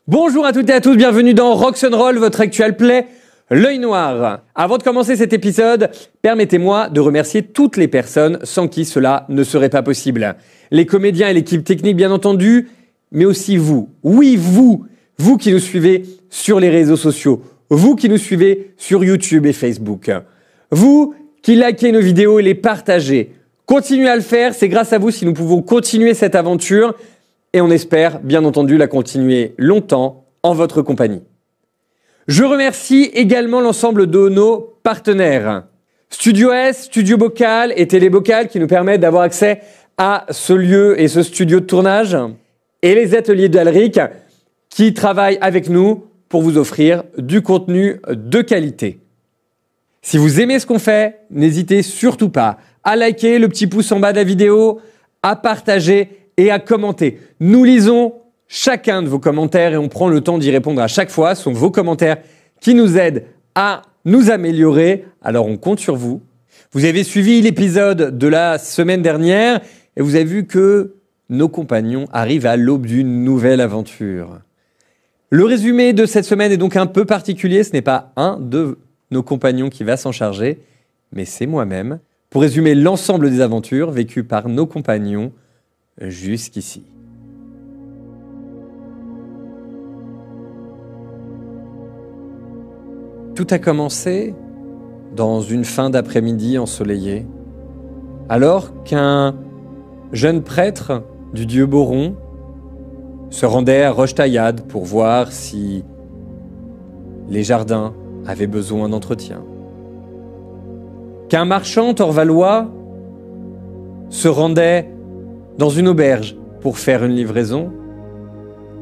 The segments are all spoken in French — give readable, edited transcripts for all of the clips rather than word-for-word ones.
Bonjour à toutes et à tous, bienvenue dans Rock'n'Roll, votre actual play, l'œil noir. Avant de commencer cet épisode, permettez-moi de remercier toutes les personnes sans qui cela ne serait pas possible. Les comédiens et l'équipe technique bien entendu, mais aussi vous. Oui, vous qui nous suivez sur les réseaux sociaux, vous qui nous suivez sur YouTube et Facebook. Vous qui likez nos vidéos et les partagez. Continuez à le faire, c'est grâce à vous si nous pouvons continuer cette aventure. Et on espère, bien entendu, la continuer longtemps en votre compagnie. Je remercie également l'ensemble de nos partenaires. Studio S, Studio Bocal et Télé Bocal qui nous permettent d'avoir accès à ce lieu et ce studio de tournage. Et les ateliers d'Alric qui travaillent avec nous pour vous offrir du contenu de qualité. Si vous aimez ce qu'on fait, n'hésitez surtout pas à liker le petit pouce en bas de la vidéo, à partager et à commenter. Nous lisons chacun de vos commentaires et on prend le temps d'y répondre à chaque fois. Ce sont vos commentaires qui nous aident à nous améliorer. Alors on compte sur vous. Vous avez suivi l'épisode de la semaine dernière et vous avez vu que nos compagnons arrivent à l'aube d'une nouvelle aventure. Le résumé de cette semaine est donc un peu particulier. Ce n'est pas un de nos compagnons qui va s'en charger, mais c'est moi-même pour résumer l'ensemble des aventures vécues par nos compagnons jusqu'ici. Tout a commencé dans une fin d'après-midi ensoleillée, alors qu'un jeune prêtre du dieu Boron se rendait à Roche-Taillade pour voir si les jardins avaient besoin d'entretien. Qu'un marchand torvalois se rendait dans une auberge pour faire une livraison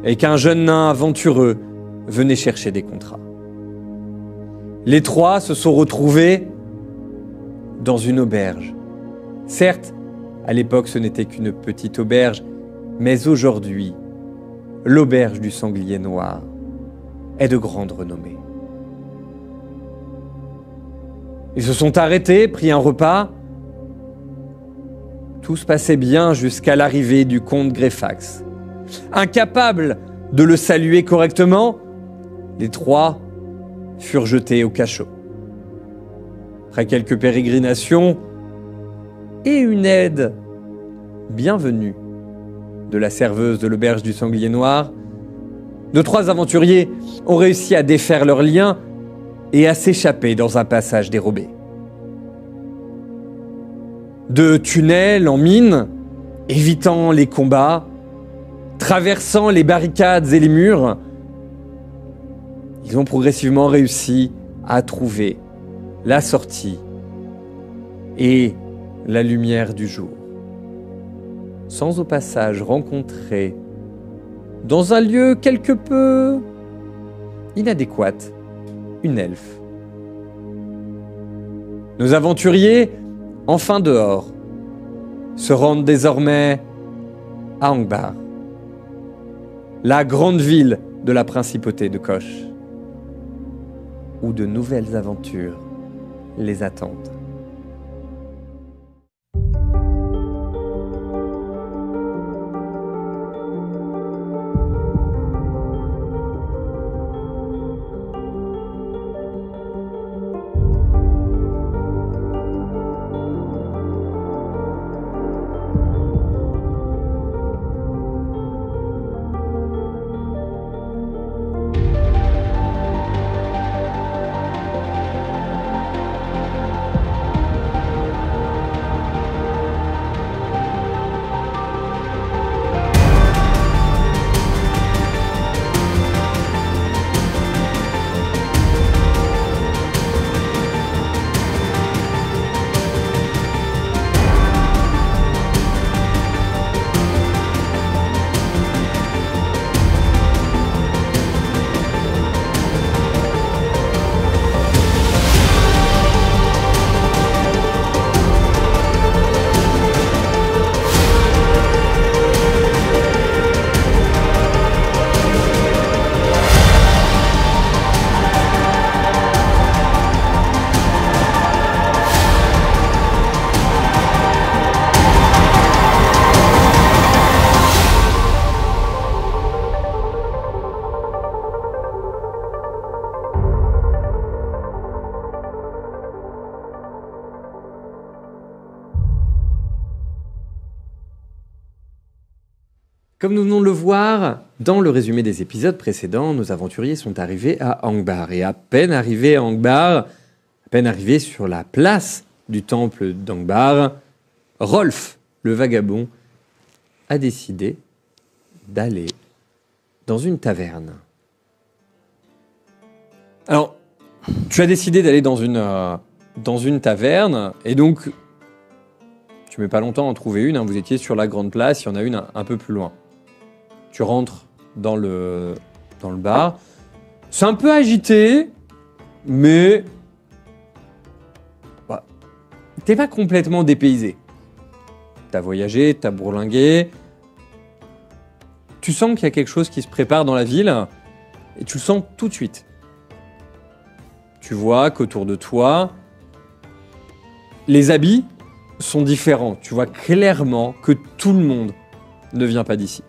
et qu'un jeune nain aventureux venait chercher des contrats. Les trois se sont retrouvés dans une auberge. Certes, à l'époque ce n'était qu'une petite auberge, mais aujourd'hui, l'auberge du Sanglier Noir est de grande renommée. Ils se sont arrêtés, pris un repas. Tout se passait bien jusqu'à l'arrivée du comte Greyfax. Incapables de le saluer correctement, les trois furent jetés au cachot. Après quelques pérégrinations et une aide bienvenue de la serveuse de l'auberge du Sanglier Noir, nos trois aventuriers ont réussi à défaire leurs liens et à s'échapper dans un passage dérobé. De tunnels en mine, évitant les combats, traversant les barricades et les murs, ils ont progressivement réussi à trouver la sortie et la lumière du jour. Sans au passage rencontrer, dans un lieu quelque peu inadéquat, une elfe. Nos aventuriers, enfin dehors, se rendent désormais à Angbar, la grande ville de la principauté de Kosh, où de nouvelles aventures les attendent. Comme nous venons de le voir, dans le résumé des épisodes précédents, nos aventuriers sont arrivés à Angband. Et à peine arrivés à Angband, à peine arrivés sur la place du temple d'Angband, Rolf, le vagabond, a décidé d'aller dans une taverne. Alors, tu as décidé d'aller dans une taverne, et donc, tu mets pas longtemps à en trouver une, hein, vous étiez sur la grande place, il y en a une un peu plus loin. Tu rentres dans le bar. C'est un peu agité, mais bah, t'es pas complètement dépaysé. T'as voyagé, t'as bourlingué. Tu sens qu'il y a quelque chose qui se prépare dans la ville, et tu le sens tout de suite. Tu vois qu'autour de toi, les habits sont différents. Tu vois clairement que tout le monde ne vient pas d'ici.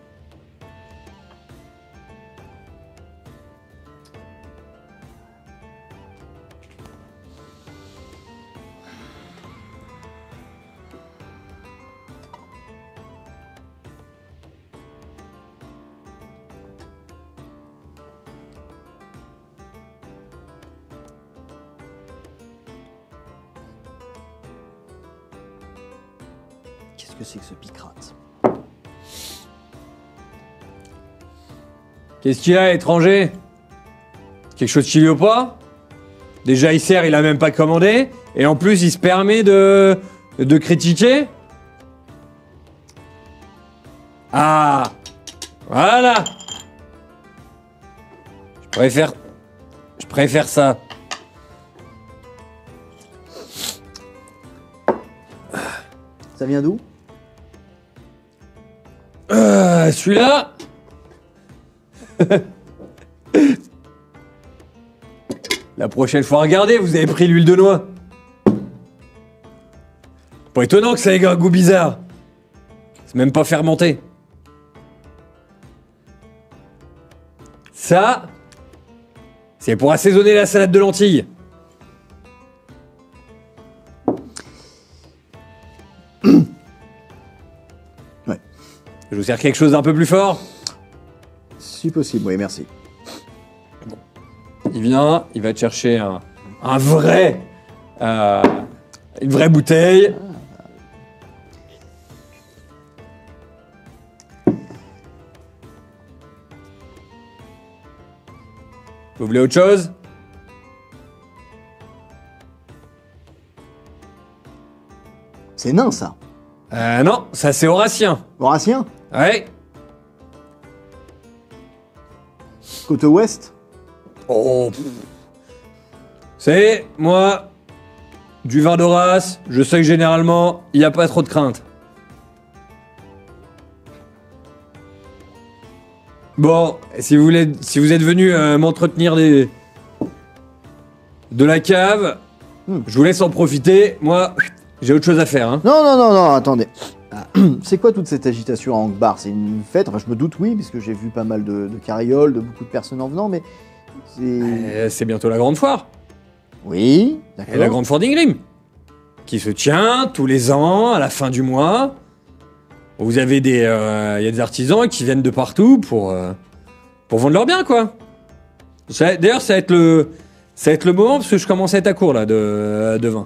Qu'est-ce que c'est que ce picrate? Qu'est-ce qu'il a, étranger? Quelque chose qui lui ou pas? Déjà, il sert, il a même pas commandé. Et en plus, il se permet de critiquer? Ah! Voilà! Je préfère ça. Ça vient d'où? Celui-là? La prochaine fois, regardez, vous avez pris l'huile de noix. Pas étonnant que ça ait un goût bizarre. C'est même pas fermenté. Ça, c'est pour assaisonner la salade de lentilles. Ouais. Je vous sers quelque chose d'un peu plus fort? Si possible, oui, merci. Il vient, il va te chercher un vrai... une vraie bouteille. Vous voulez autre chose? C'est nain, ça. Non, ça c'est Horatien. Horatien? Ouais. Côte ouest? Oh. C'est moi, du vin d'Horace, je sais que généralement, il n'y a pas trop de crainte. Bon, si vous êtes venu m'entretenir de la cave, je vous laisse en profiter. Moi, j'ai autre chose à faire. Hein. Non, attendez. C'est quoi toute cette agitation à Angband? C'est une fête? Enfin, je me doute, oui, parce que j'ai vu pas mal de carrioles, de beaucoup de personnes en venant, mais c'est... C'est bientôt la grande foire. Oui, Et la d'accord. grande foire d'Ingrim, qui se tient tous les ans à la fin du mois. Vous avez y a des artisans qui viennent de partout pour vendre leurs biens, quoi. D'ailleurs, ça va être le moment parce que je commence à être à court là de vin.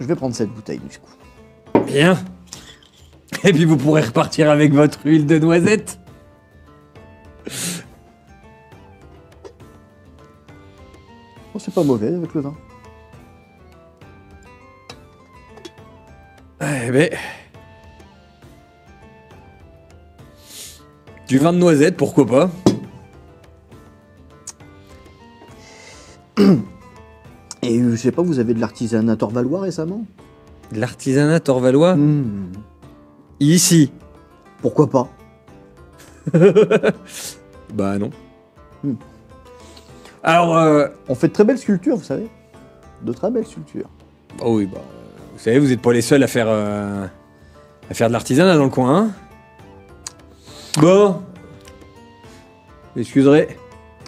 Je vais prendre cette bouteille, du coup. Bien. Et puis vous pourrez repartir avec votre huile de noisette. Oh, c'est pas mauvais avec le vin. Eh ben... Du vin de noisette, pourquoi pas? Et je sais pas, vous avez de l'artisanat torvalois récemment? De l'artisanat torvalois? Ici. Pourquoi pas? Bah non. Alors, On fait de très belles sculptures, vous savez. De très belles sculptures. oh oui, bah, vous savez, vous n'êtes pas les seuls à faire de l'artisanat dans le coin, hein? Bon. Vous excuserez,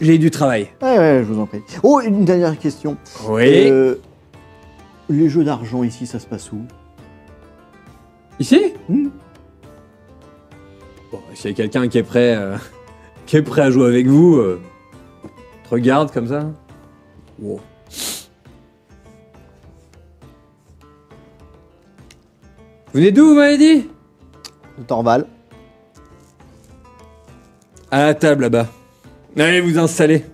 j'ai eu du travail. Ouais, je vous en prie. Oh, une dernière question. Oui. Les jeux d'argent ici, ça se passe où? Ici? Hmm. Bon, s'il y a quelqu'un qui est prêt, qui est prêt à jouer avec vous, te regarde comme ça. Wow. Vous venez d'où, vous m'avez dit? De Torval. À la table là-bas. Allez vous installer.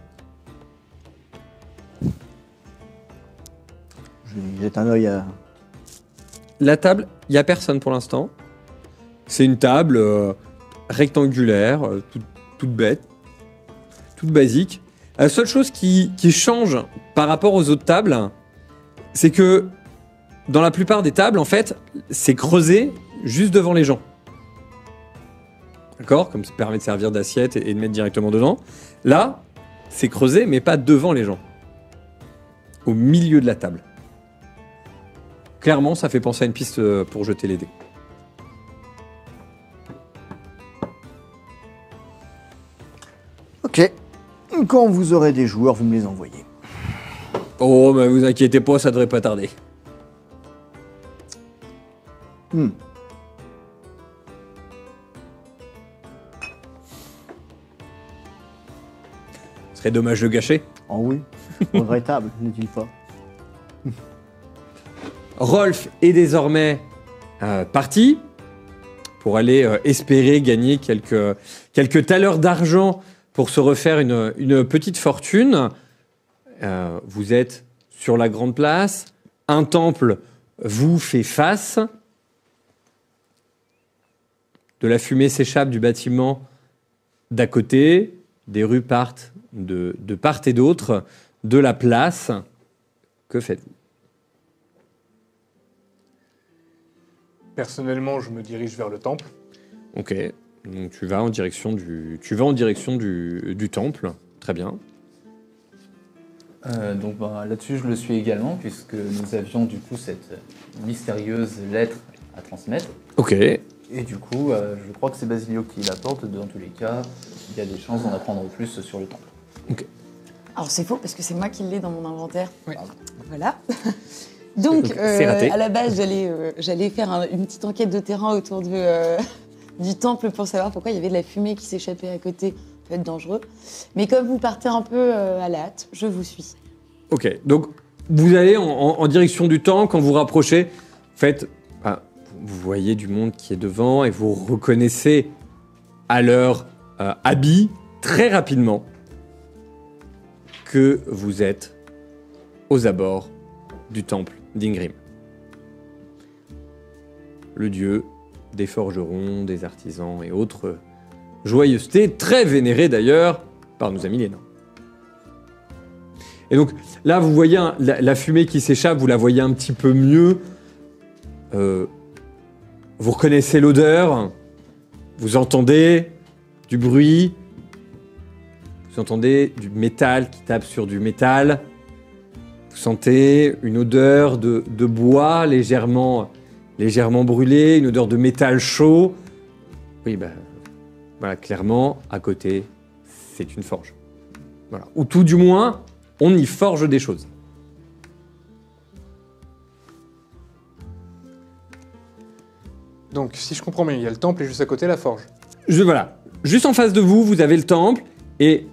Je jette un œil à... La table, il n'y a personne pour l'instant. C'est une table rectangulaire, toute bête, toute basique. La seule chose qui change par rapport aux autres tables, c'est que dans la plupart des tables, en fait, c'est creusé juste devant les gens. D'accord? Comme ça permet de servir d'assiette et de mettre directement dedans. Là, c'est creusé, mais pas devant les gens. Au milieu de la table. Clairement, ça fait penser à une piste pour jeter les dés. Ok. Quand vous aurez des joueurs, vous me les envoyez. Oh, mais vous inquiétez pas, ça devrait pas tarder. Ce serait dommage de gâcher. Oh oui. Regrettable, n'est-il pas? Rolf est désormais parti pour aller espérer gagner quelques taleurs d'argent pour se refaire une petite fortune. Vous êtes sur la grande place. Un temple vous fait face. De la fumée s'échappe du bâtiment d'à côté. Des rues partent de part et d'autre de la place. Que faites-vous? Personnellement, je me dirige vers le temple. Ok, donc tu vas en direction du temple. Très bien. Donc là-dessus, je le suis également, puisque nous avions du coup cette mystérieuse lettre à transmettre. Ok. Et du coup, je crois que c'est Basilio qui l'apporte. Dans tous les cas, il y a des chances d'en apprendre plus sur le temple. Ok. Alors c'est faux parce que c'est moi qui l'ai dans mon inventaire. Oui. Voilà. Donc c'est raté. à la base j'allais faire une petite enquête de terrain autour du temple pour savoir pourquoi il y avait de la fumée qui s'échappait à côté. Ça peut être dangereux. Mais comme vous partez un peu à la hâte, je vous suis. Ok, donc vous allez en direction du temple. Quand vous rapprochez, vous voyez du monde qui est devant et vous reconnaissez à leur habit très rapidement que vous êtes aux abords du temple d'Ingrim. Le dieu des forgerons, des artisans et autres joyeusetés, très vénéré d'ailleurs par nos amis les nains. Et donc là, vous voyez la fumée qui s'échappe, vous la voyez un petit peu mieux. Vous reconnaissez l'odeur, vous entendez du bruit, vous entendez du métal qui tape sur du métal. Vous sentez une odeur de bois légèrement brûlé, une odeur de métal chaud. Oui, voilà, clairement, à côté, c'est une forge. Voilà. Ou tout du moins, on y forge des choses. Donc, si je comprends bien, il y a le temple et juste à côté la forge. Voilà. Juste en face de vous, vous avez le temple et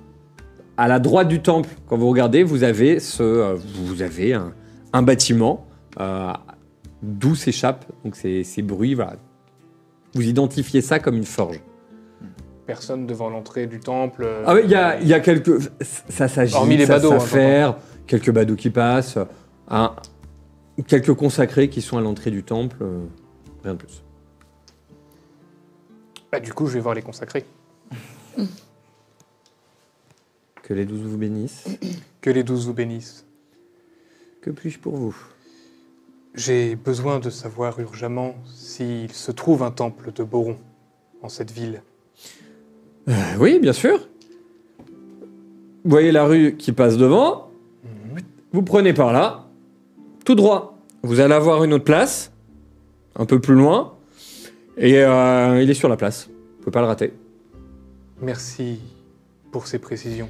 à la droite du temple, quand vous regardez, vous avez un bâtiment d'où s'échappent donc ces bruits. Voilà. Vous identifiez ça comme une forge. Personne devant l'entrée du temple. Ah oui, il y a quelques... Ça s'agit, hormis les ça badauds, s'affaire, quelques badauds qui passent, quelques consacrés qui sont à l'entrée du temple, rien de plus. Du coup, je vais voir les consacrés. Que les 12 vous bénissent. Que les 12 vous bénissent. Que puis-je pour vous? J'ai besoin de savoir urgemment s'il se trouve un temple de Boron en cette ville. Oui, bien sûr. Vous voyez la rue qui passe devant. Vous prenez par là, tout droit. Vous allez avoir une autre place, un peu plus loin. Et il est sur la place. Vous ne pouvez pas le rater. Merci pour ces précisions.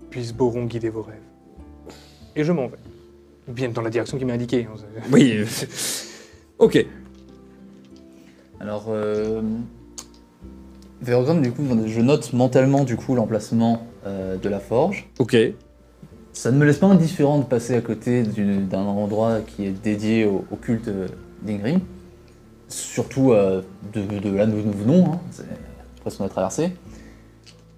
Puisse Boron guider vos rêves. Et je m'en vais. Bien dans la direction qu'il m'a indiquée. Hein. Oui. Ok. Alors, Vérogram, du coup, je note mentalement du coup l'emplacement de la forge. Ok. Ça ne me laisse pas indifférent de passer à côté d'un endroit qui est dédié au culte d'Ingrim. Surtout de là où nous venons, hein. C'est presque qu'on a traversé.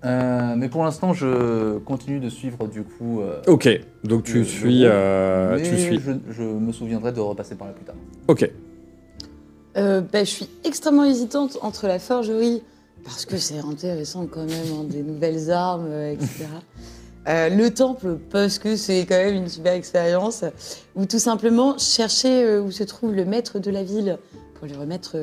Mais pour l'instant, je continue de suivre du coup. Ok. Donc tu suis. mais Tu suis. Je me souviendrai de repasser par là plus tard. Ok. Je suis extrêmement hésitante entre la forgerie, parce que c'est intéressant quand même, hein, des nouvelles armes, etc. Le temple, parce que c'est quand même une super expérience, ou tout simplement chercher où se trouve le maître de la ville pour lui remettre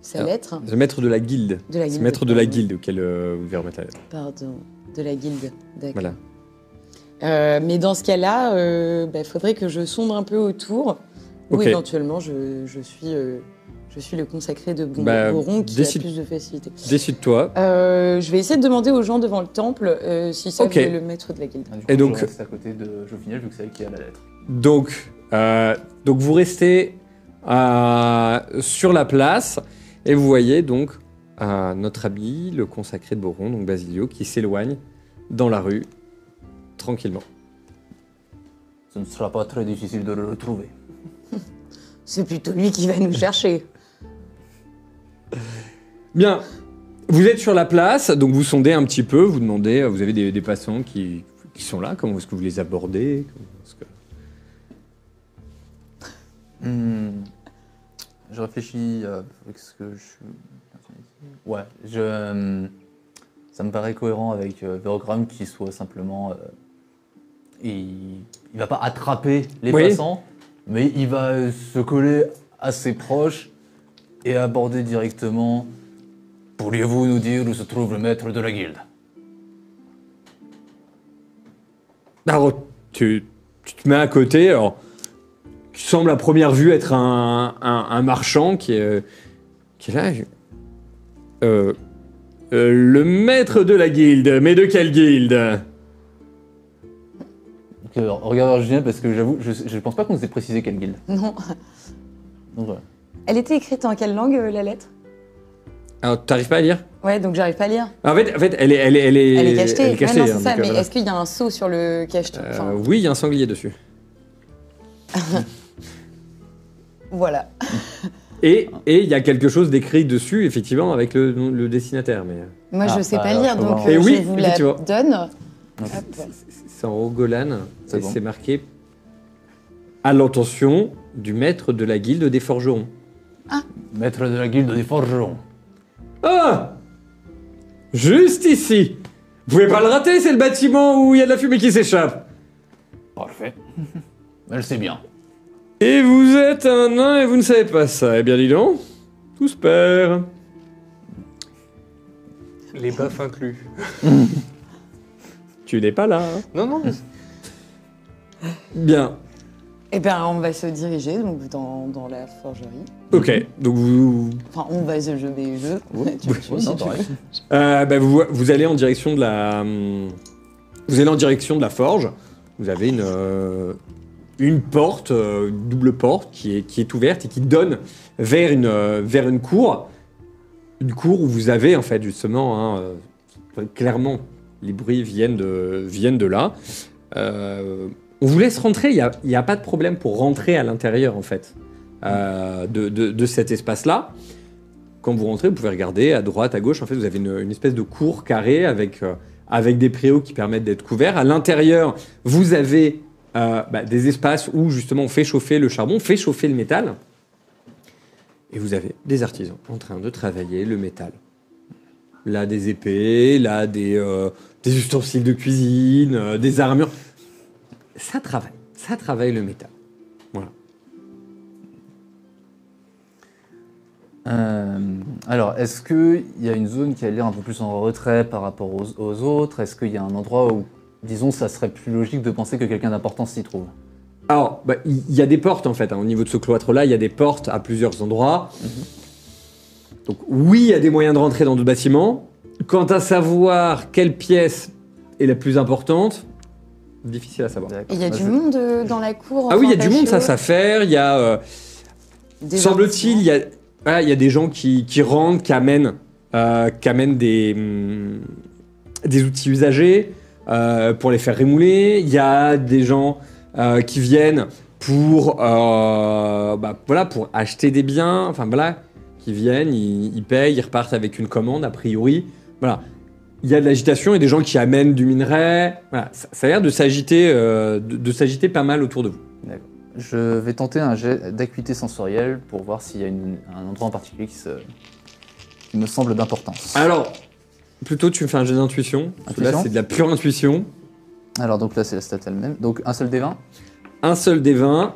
sa lettre. Le maître de la guilde. De la C'est guilde. maître de la pardon. guilde auquel vous devez remettre la lettre. Pardon, de la guilde, d'accord. Voilà. Mais dans ce cas-là, il faudrait que je sonde un peu autour, ou Ok. éventuellement je suis le consacré de Boron qui décide. a plus de facilité. Décide-toi. Je vais essayer de demander aux gens devant le temple si ça Ok. veut le maître de la guilde. Du coup, Et donc- je reste à côté de Jofiniel vu que c'est elle qui a la lettre. Donc vous restez sur la place et vous voyez donc notre ami, le consacré de Boron, donc Basilio, qui s'éloigne dans la rue tranquillement. Ce ne sera pas très difficile de le retrouver. C'est plutôt lui qui va nous chercher. Bien, vous êtes sur la place, donc vous sondez un petit peu, vous demandez, vous avez des passants qui sont là, comment est-ce que vous les abordez? Comment est-ce que- Je réfléchis avec ce que je... Ouais, ça me paraît cohérent avec Vérogram qui soit simplement... il va pas attraper les Oui. passants, mais il va se coller assez proche et aborder directement. Pourriez-vous nous dire où se trouve le maître de la guilde? Alors, tu te mets à côté, alors, qui semble à première vue être un marchand qui est là. Le maître de la guilde, mais de quelle guilde? Regarde Julien parce que j'avoue, je pense pas qu'on nous ait précisé quelle guilde. Non. Donc voilà. Elle était écrite en quelle langue, la lettre? Alors, t'arrives pas à lire? Ouais, donc j'arrive pas à lire. En fait, elle est Elle est cachetée. Elle est cachée, Ouais, non, hein, c'est ça, donc, mais voilà. est-ce qu'il y a un sceau sur le cacheton? Enfin, Oui, il y a un sanglier dessus. voilà. Et il y a quelque chose d'écrit dessus, effectivement, avec le destinataire. Mais Moi, je Ah, sais pas alors, lire, je donc vois. Et oui, je vous la effectivement. donne. Donc, Hop. c'est en Rogolan, C'est et bon. c'est marqué à l'intention du maître de la guilde des forgerons. Maître de la guilde des forgerons. Ah! Juste ici! Vous pouvez pas le rater, c'est le bâtiment où il y a de la fumée qui s'échappe. Parfait. Elle sait bien. Et vous êtes un nain et vous ne savez pas ça. Eh bien, dis donc, tout se perd. Les baffes inclus. Tu n'es pas là. Non, non, mais Bien. Eh bien, on va se diriger donc dans la forgerie. Ok, donc vous, Enfin, on va se jeu. Tu me suis, Ouais, si non, tu pareil. veux. vous allez en direction de la... Vous allez en direction de la forge. Vous avez une porte, une double porte qui est ouverte et qui donne vers une cour. Une cour où vous avez en fait justement, clairement, les bruits viennent de là. On vous laisse rentrer, il n'y a pas de problème pour rentrer à l'intérieur en fait de cet espace-là. Quand vous rentrez, vous pouvez regarder à droite, à gauche. En fait, vous avez une espèce de cour carrée avec des préaux qui permettent d'être couverts. À l'intérieur, vous avez des espaces où justement on fait chauffer le charbon, on fait chauffer le métal. Et vous avez des artisans en train de travailler le métal. Là, des épées, là, des ustensiles de cuisine, des armures. Ça travaille le métal. Voilà. Alors, est-ce qu'il y a une zone qui a l'air un peu plus en retrait par rapport aux autres? Est-ce qu'il y a un endroit où, disons, ça serait plus logique de penser que quelqu'un d'important s'y trouve? Alors, il y a des portes en fait. Au niveau de ce cloître-là, il y a des portes à plusieurs endroits. Donc oui, il y a des moyens de rentrer dans d'autres bâtiments. Quant à savoir quelle pièce est la plus importante, Difficile à savoir. D'accord. Et il y a Bah, du je- monde dans la cour. Ah oui, il y a enfin, du monde, ça patio, s'affaire. Il y a, des semble-t-il, voilà, il y a des gens qui rentrent, qui amènent des outils usagés pour les faire rémouler. Il y a des gens qui viennent pour, voilà, pour acheter des biens. Enfin voilà, qui viennent, ils payent, ils repartent avec une commande, a priori. Voilà. Il y a de l'agitation et des gens qui amènent du minerai. Voilà, ça a l'air de s'agiter, de s'agiter pas mal autour de vous. D'accord. Je vais tenter un jet d'acuité sensorielle pour voir s'il y a un endroit en particulier qui me semble d'importance. Alors, plutôt tu me fais un jet d'intuition. Parce que là, Intuition. c'est de la pure intuition. Alors donc là c'est la stat elle-même. Donc un seul des 20. Un seul des 20.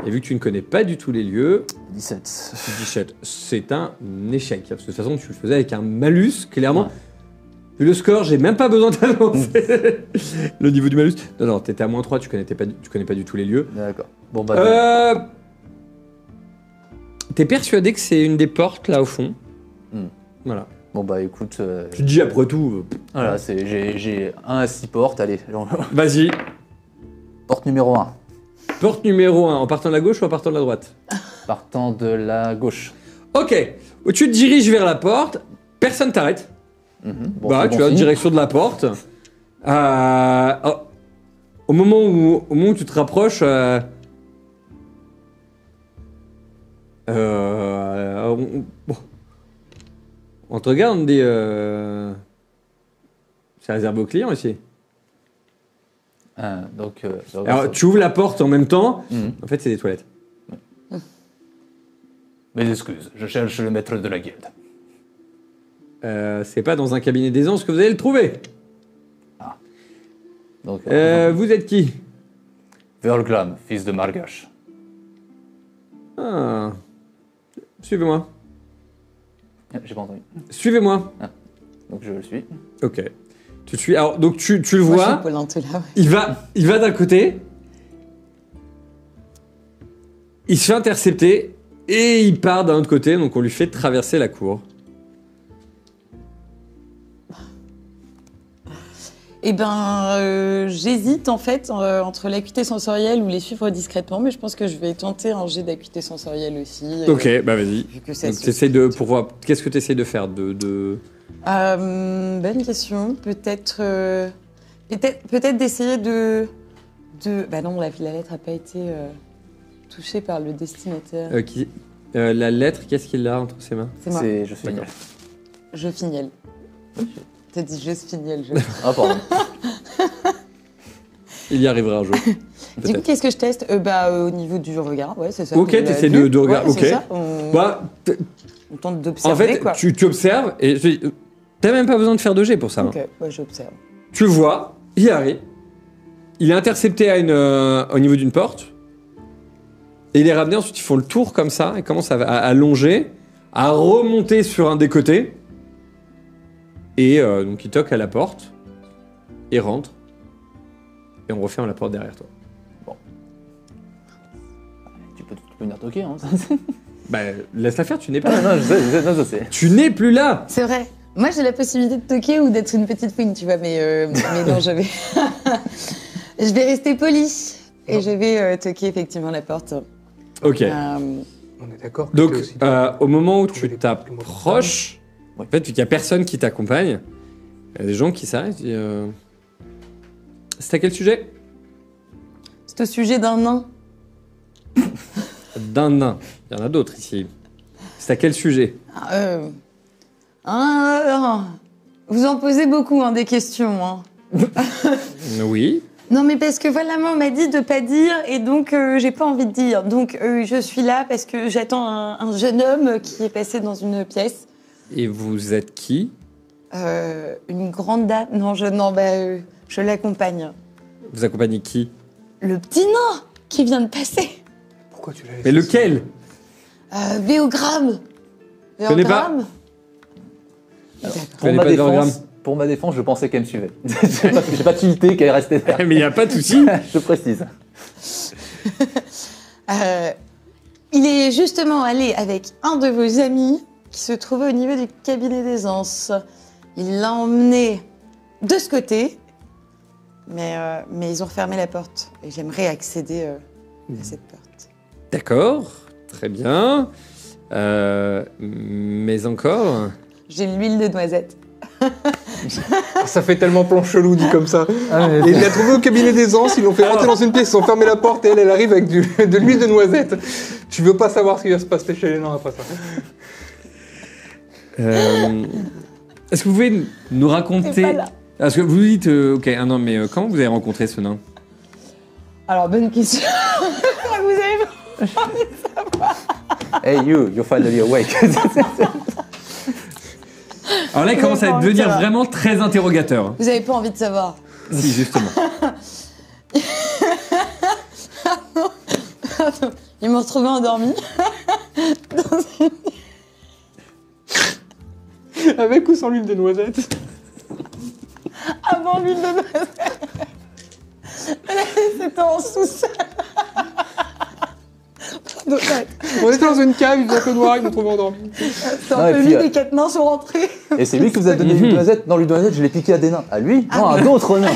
Et vu que tu ne connais pas du tout les lieux, 17. 17, c'est un échec. Parce que de toute façon, tu le faisais avec un malus, clairement. Ouais. Vu le score, j'ai même pas besoin d'annoncer le niveau du malus. Non, non, t'étais à -3, tu connais pas du tout les lieux. D'accord. Bon bah. T'es persuadé que c'est une des portes là au fond. Hmm. Voilà. Bon bah écoute. Tu te dis après tout. Voilà, j'ai 1 à 6 portes. Allez, Vas-y. porte numéro 1. Porte numéro 1, en partant de la gauche ou en partant de la droite? Partant de la gauche. Ok. Tu te diriges vers la porte, personne t'arrête. Bon, Bah, c'est tu bon vas en signe. direction de la porte. Au moment où tu te rapproches, on te regarde, on te dit c'est réservé aux clients ici. Donc. Alors, tu ouvres la porte en même temps. Mhm. En fait, c'est des toilettes. Mes excuses, je cherche le maître de la guilde. C'est pas dans un cabinet d'aisance que vous allez le trouver. Donc. Vous êtes qui? Verglam, fils de Margash. Ah. Suivez-moi. J'ai pas entendu. Suivez-moi. Donc je le suis. Ok. Tu te suis. Alors, donc tu le Moi, je suis vois. polente, là. Ouais. Il va d'un côté. Il se fait intercepter. Et il part d'un autre côté. Donc on lui fait traverser la cour. Eh ben, j'hésite en fait entre l'acuité sensorielle ou les suivre discrètement, mais je pense que je vais tenter un jet d'acuité sensorielle aussi. Ok, bah vas-y. Vu que ça Donc se- t'essayes de. Pour voir. Qu'est-ce que tu essayes de faire Bonne question. Peut-être d'essayer de. Bah non, la lettre n'a pas été touchée par le destinataire. La lettre, qu'est-ce qu'il a entre ses mains? C'est moi. Je suis. D'accord. Je fignelle. T'as dit je fignelle. Ah pardon. Il y arrivera un jour. Du coup, Peut-être. qu'est-ce que je teste Au niveau du regard, ouais, c'est ça. Ok, On l'a t'essaies vu. de regarder. Ouais, c'est Ok. ça. On Bah, tente en d'observer, fait, quoi. tu observes et t'as même pas besoin de faire de jet pour ça. Hein. Ok, ouais, j'observe. Tu le vois, il arrive. Il est intercepté au niveau d'une porte. Et il est ramené, ensuite ils font le tour comme ça. Il commence à longer, à remonter sur un des côtés. Et donc il toque à la porte. Et rentre. Et on referme la porte derrière toi. Tu peux venir toquer. Hein. Bah, laisse-la faire, tu n'es pas non, là. non, je sais. Tu n'es plus là. C'est vrai. Moi, j'ai la possibilité de toquer ou d'être une petite fouine, tu vois, mais non, je vais... je vais rester polie. Et je vais toquer effectivement la porte. Ok. On est d'accord que Donc, t'es aussi au moment où trouver tu les t'approches, en fait, vu qu'il n'y a personne qui t'accompagne, il y a des gens qui s'arrêtent et disent c'est à quel sujet? C'est au sujet d'un nain. D'un nain. Il y en a d'autres ici. C'est à quel sujet? Vous en posez beaucoup, hein, des questions. Hein. Oui. Non, mais parce que voilà, moi, on m'a dit de pas dire, et donc j'ai pas envie de dire. Donc je suis là parce que j'attends un jeune homme qui est passé dans une pièce. Et vous êtes qui? Une grande dame. Non, je l'accompagne. Vous accompagnez qui? Le petit nain qui vient de passer. Pourquoi tu l'as laissé Mais lequel? Véogramme. connais pas. Véogramme. Pour ma, pas de Vergram. pour ma défense, je pensais qu'elle me suivait. J'ai pas tilté qu'elle restait là. Mais il n'y a pas de souci. Je précise. Il est justement allé avec un de vos amis qui se trouvait au niveau du cabinet d'aisance. Il l'a emmené de ce côté Mais ils ont refermé la porte. Et j'aimerais accéder à cette porte. D'accord, très bien. Mais encore... J'ai l'huile de noisette. Ça fait tellement plan chelou dit comme ça. Ah, mais Et il l'a trouvé au cabinet des anses, ils l'ont fait rentrer dans une pièce, ils ont fermé la porte et elle arrive avec de l'huile de noisette. Tu veux pas savoir ce qui va se passer chez les nains après ça. Est-ce que vous pouvez nous T'es raconter... pas là. Parce que vous dites... ok, ah non, mais comment vous avez rencontré ce nain? Alors, bonne question. Vous avez... Hey you're finally awake. Alors là, il commence à devenir vraiment très interrogateur. Vous avez pas envie de savoir. Si, justement. Ils m'ont retrouvé endormi. Avec ou sans l'huile de noisette? Avant l'huile de noisette. C'était en sous-sol. Pardon, arrête. On était dans une cave, il faisait un peu noir, ils m'ont trouvé endormi. C'est Non, un et peu puis, lui, les 4 nains sont rentrés. Et c'est lui qui vous a donné l'huile de noisette. Non, l'huile de noisette, je l'ai piqué à des nains. À lui? Non, à d'autres nains.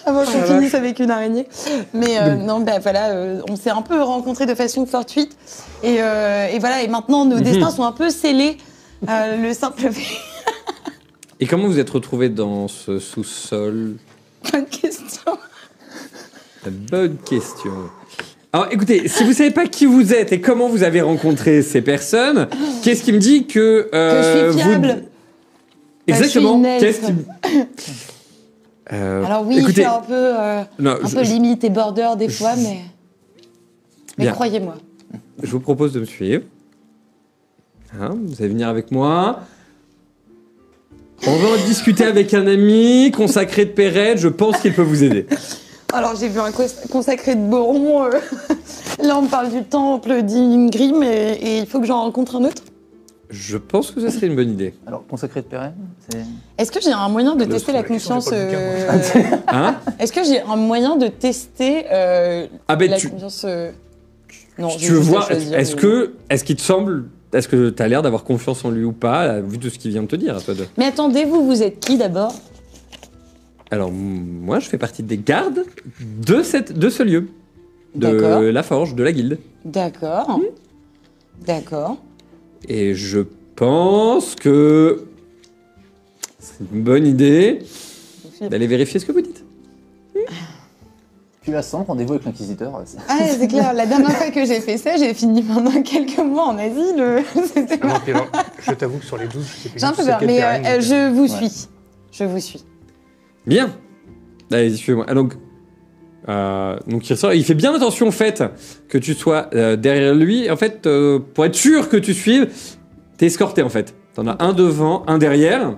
Avant qu'on finisse avec une araignée. Mais non, bah voilà, on s'est un peu rencontrés de façon fortuite. Et voilà, et maintenant nos destins sont un peu scellés. Le simple fait. Et comment vous êtes retrouvés dans ce sous-sol? Bonne question. Bonne question. Alors écoutez, si vous savez pas qui vous êtes et comment vous avez rencontré ces personnes, qu'est-ce qui me dit que... Que je suis fiable. Exactement. Bah, je suis une Qu'est-ce qui... Alors oui, écoutez, il fait un peu limite et border des fois, mais Bien. croyez-moi. Je vous propose de me suivre. Hein, vous allez venir avec moi. On va en discuter avec un ami consacré de Perrette. Je pense qu'il peut vous aider. Alors j'ai vu un consacré de Boron. Là on parle du temple d'Ingrim et il faut que j'en rencontre un autre. Je pense que ce serait une bonne idée. Alors, consacré de pérenne, c'est... Est-ce que j'ai un moyen de tester la j'ai confiance pas le bouquin, Hein? Est-ce que j'ai un moyen de tester Ah ben la tu... confiance Non, Tu veux voir, est-ce qu'il te semble, est-ce que tu as l'air d'avoir confiance en lui ou pas, vu tout ce qu'il vient de te dire à toi deux? Mais attendez, vous êtes qui d'abord? Alors, moi, je fais partie des gardes de ce lieu. De D'accord. la forge, de la guilde. D'accord. D'accord. Et je pense que c'est une bonne idée d'aller vérifier ce que vous dites. Tu la sens, rendez-vous avec l'inquisiteur. Ah, c'est clair, la dernière fois que j'ai fait ça, j'ai fini pendant quelques mois en asile. C'était Ah non, puis alors, je t'avoue que sur les 12, je sais plus. J'ai un du tout peu c'est peur, quel mais terrain, je vous Ouais. suis. Je vous suis. Bien. Allez, suivez-moi. Ah, donc, il ressort. Il fait bien attention au fait que tu sois derrière lui. En fait, pour être sûr que tu suives, t'es escorté en fait. T'en as un devant, un derrière.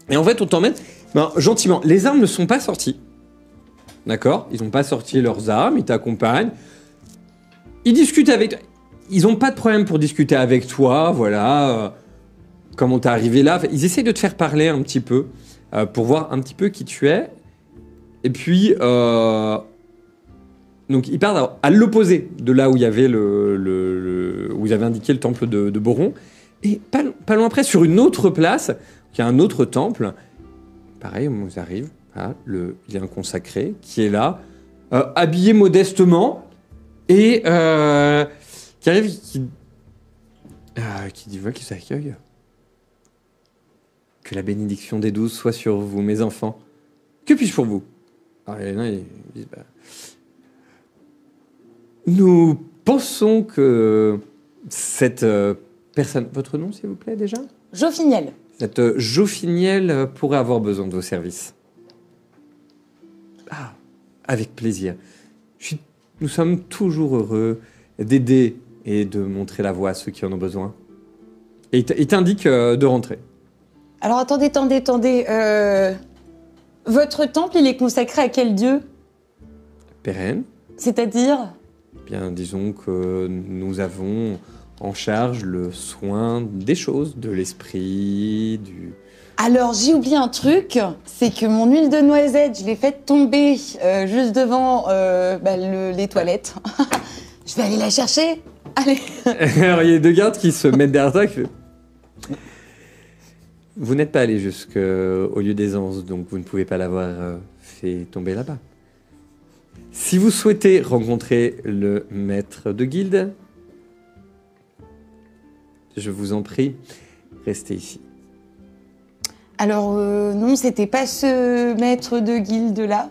Et en fait, on t'emmène gentiment. Les armes ne sont pas sorties. D'accord? Ils n'ont pas sorti leurs armes, ils t'accompagnent. Ils discutent avec toi. Ils n'ont pas de problème pour discuter avec toi, voilà. Comment t'es arrivé là. Ils essayent de te faire parler un petit peu, pour voir un petit peu qui tu es. Et puis, donc ils partent à l'opposé de là où il y avait où ils avaient indiqué le temple de Boron. Et pas loin après, sur une autre place, il y a un autre temple. Pareil, au moment où ils arrivent, il y a un consacré qui est là, habillé modestement, et qui arrive, qui dit voilà, qui s'accueille. Que la bénédiction des 12 soit sur vous, mes enfants. Que puis-je pour vous? Alors, les nains, ils disent nous pensons que cette personne. Votre nom, s'il vous plaît, déjà? Jofiniel. Cette Jofiniel pourrait avoir besoin de vos services. Ah, avec plaisir. Nous sommes toujours heureux d'aider et de montrer la voie à ceux qui en ont besoin. Et il t'indique de rentrer. Alors attendez. Votre temple, il est consacré à quel dieu? Pérenne. C'est-à-dire? Bien, disons que nous avons en charge le soin des choses, de l'esprit, du... Alors j'ai oublié un truc, c'est que mon huile de noisette, je l'ai faite tomber juste devant les toilettes. Je vais aller la chercher. Allez. Alors, il y a deux gardes qui se mettent derrière toi. Vous n'êtes pas allé jusqu'au lieu d'aisance, donc vous ne pouvez pas l'avoir fait tomber là-bas. Si vous souhaitez rencontrer le maître de guilde, je vous en prie, restez ici. Alors, non, c'était pas ce maître de guilde-là.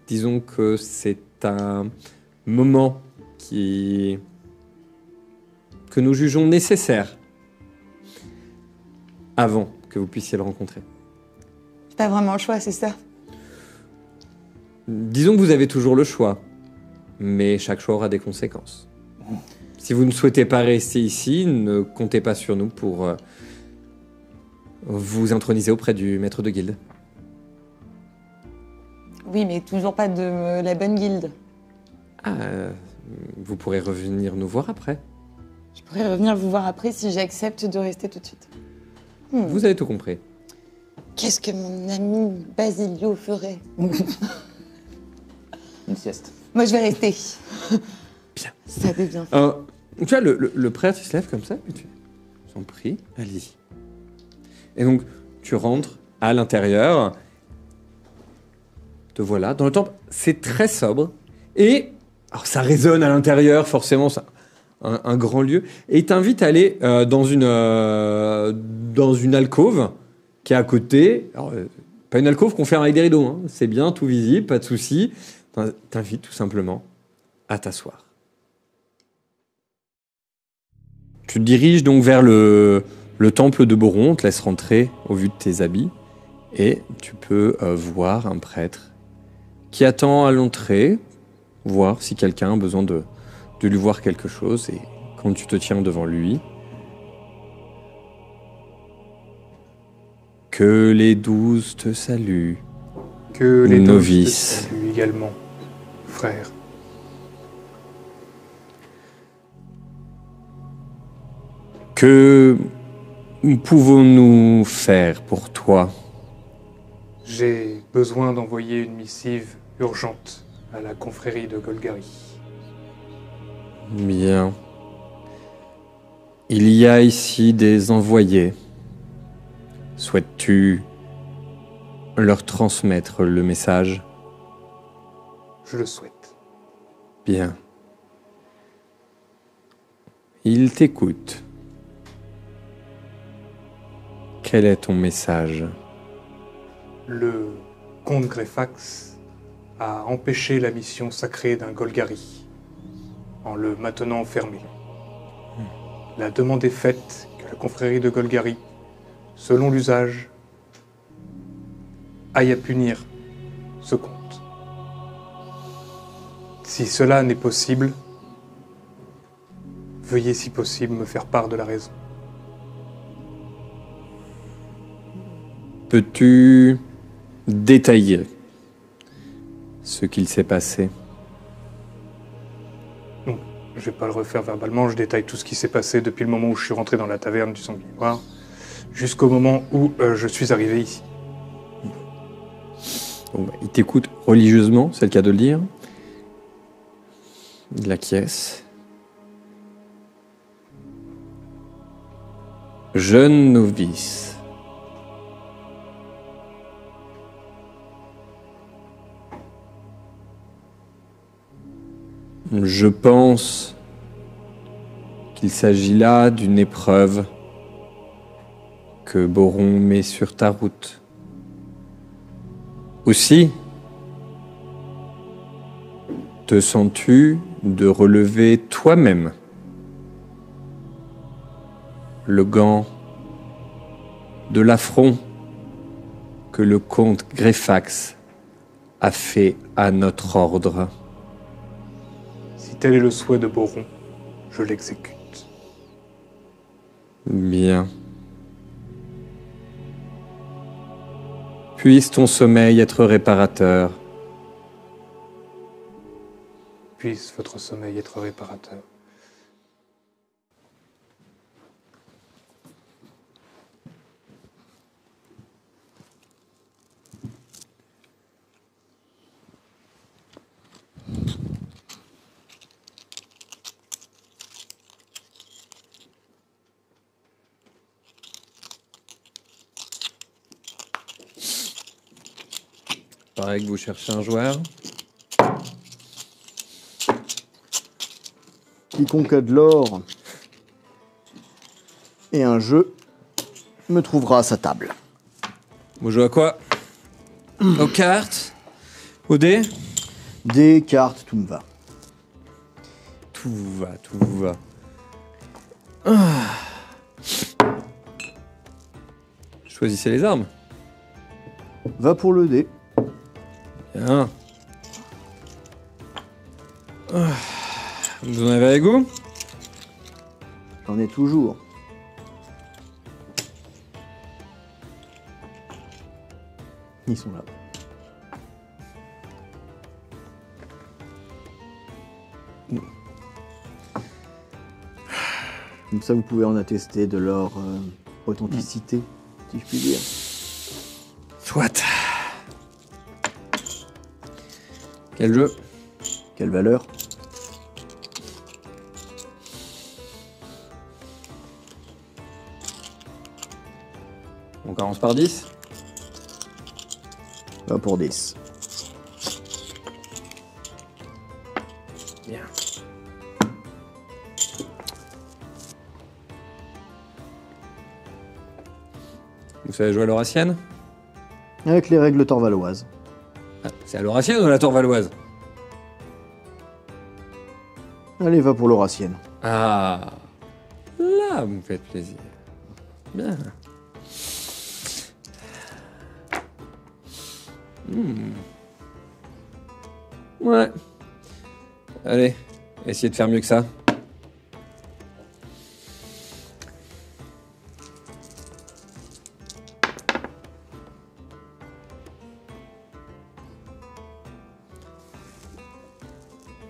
Disons que c'est un moment que nous jugeons nécessaire avant que vous puissiez le rencontrer. C'est pas vraiment le choix, c'est ça? Disons que vous avez toujours le choix, mais chaque choix aura des conséquences. Si vous ne souhaitez pas rester ici, ne comptez pas sur nous pour vous introniser auprès du maître de guilde. Oui, mais toujours pas de la bonne guilde. Ah, vous pourrez revenir nous voir après. Je pourrais revenir vous voir après si j'accepte de rester tout de suite. Vous avez tout compris. Qu'est-ce que mon ami Basilio ferait? Une sieste. Moi, je vais rester. Bien. Ça devient. Tu vois, le prêtre, il se lève comme ça, et tu t'en prie, allez-y. Et donc, tu rentres à l'intérieur. Te voilà. Dans le temple, c'est très sobre. Et, alors ça résonne à l'intérieur, forcément, c'est un grand lieu. Et il t'invite à aller dans une alcôve qui est à côté. Alors, pas une alcôve qu'on ferme avec des rideaux, hein. C'est bien, tout visible, pas de souci. T'invite tout simplement à t'asseoir. Tu te diriges donc vers le temple de Boron, on te laisse rentrer au vu de tes habits, et tu peux voir un prêtre qui attend à l'entrée, voir si quelqu'un a besoin de lui voir quelque chose, et quand tu te tiens devant lui, que les 12 te saluent, Que les novices. novices te saluent également, frère. Que pouvons-nous faire pour toi? J'ai besoin d'envoyer une missive urgente à la confrérie de Golgari. Bien. Il y a ici des envoyés. Souhaites-tu leur transmettre le message? Je le souhaite. Bien. Ils t'écoutent. Quel est ton message? Le comte Greyfax a empêché la mission sacrée d'un Golgari en le maintenant enfermé. La demande est faite que la confrérie de Golgari, selon l'usage, aille à punir ce comte. Si cela n'est possible, veuillez si possible me faire part de la raison. Peux-tu détailler ce qu'il s'est passé? Non, je vais pas le refaire verbalement, je détaille tout ce qui s'est passé depuis le moment où je suis rentré dans la taverne du Sanglier Noir jusqu'au moment où je suis arrivé ici. Bon, il t'écoute religieusement, c'est le cas de le dire. Il acquiesce. Jeune novice. Je pense qu'il s'agit là d'une épreuve que Boron met sur ta route. Aussi, te sens-tu de relever toi-même le gant de l'affront que le comte Greyfax a fait à notre ordre? Si tel est le souhait de Boron, je l'exécute. Bien. Puisse ton sommeil être réparateur. Puisse votre sommeil être réparateur. Pareil que vous cherchez un joueur. Quiconque a de l'or et un jeu me trouvera à sa table. Vous jouez à quoi? Aux cartes? Aux dés? Des cartes, tout me va. Tout va. Ah. Choisissez les armes. Va pour le dé. Bien. Ah. Vous en avez avec vous? J'en ai toujours. Ils sont là. Comme ça, vous pouvez en attester de leur authenticité, si je puis dire. Soit. Quel jeu? Quelle valeur? On commence par 10. Va pour 10. Bien. Vous savez jouer à l'Aurassienne? Avec les règles torvaloises. Ah, c'est à l'Aurassienne ou à la Torvaloise? Allez, va pour l'Aurassienne. Ah, là, vous me faites plaisir. Bien. Ouais. Allez, essayez de faire mieux que ça.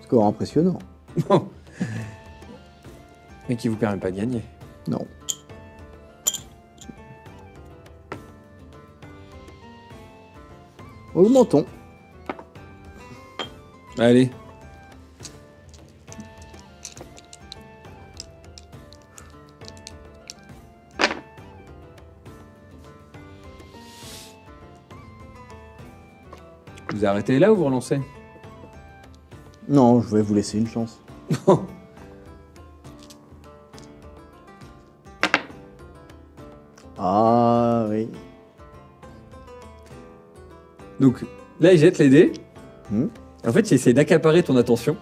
Score impressionnant. Bon. Mais qui vous permet pas de gagner. Non. Augmentons. Allez. Vous arrêtez là ou vous relancez? Non, je vais vous laisser une chance. Ah oui. Donc là, il jette les dés. Hmm. En fait, il essaie d'accaparer ton attention.